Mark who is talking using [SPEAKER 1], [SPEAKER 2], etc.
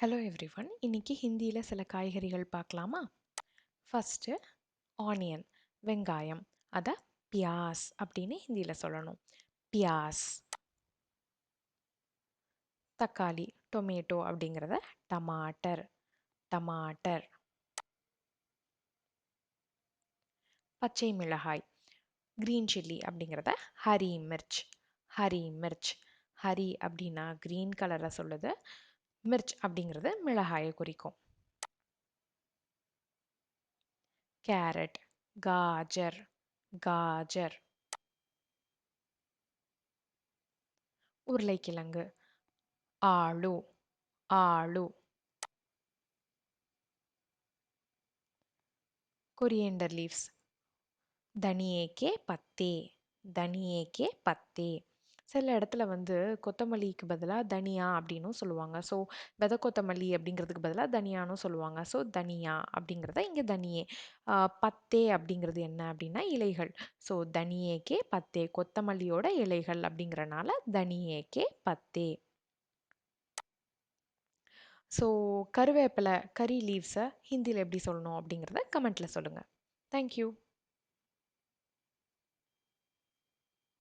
[SPEAKER 1] Hello everyone. இன்னைக்கு ஹிந்தியில் சில காய்கறிகள் பார்க்கலாமா? ஃபஸ்ட்டு ஆனியன், வெங்காயம். அதை பியாஸ் அப்படின்னு ஹிந்தியில் சொல்லணும். பியாஸ். தக்காளி, டொமேட்டோ அப்படிங்கிறத டமாட்டர், டமாட்டர். பச்சை மிளகாய், க்ரீன் சில்லி அப்படிங்கிறத ஹரி மிர்ச், ஹரி மிர்ச். ஹரி அப்படின்னா க்ரீன் கலரில் சொல்லுது. மிர்ச் அப்படிங்கிறது மிளகாயை குறிக்கும். கேரட், காஜர், காஜர். உருளைக்கிழங்கு, ஆளு, ஆளு. கொரியண்டர் லீவ்ஸ், தனியே கே பத்தே, தனியே கே பத்தே. சில இடத்துல வந்து கொத்தமல்லிக்கு பதிலாக தனியா அப்படின்னும் சொல்லுவாங்க. ஸோ வித கொத்தமல்லி அப்படிங்கிறதுக்கு பதிலாக தனியானும் சொல்லுவாங்க. ஸோ தனியா அப்படிங்கிறத இங்கே தனியே. பத்தே அப்படிங்கிறது என்ன அப்படின்னா இலைகள். ஸோ தனியே கே பத்தே, கொத்தமல்லியோட இலைகள் அப்படிங்கிறனால தனியே கே பத்தே. ஸோ கருவேப்பிலை, கறி லீவ்ஸை ஹிந்தியில் எப்படி சொல்லணும் அப்படிங்கிறத கமெண்ட்டில் சொல்லுங்கள். தேங்க்யூ.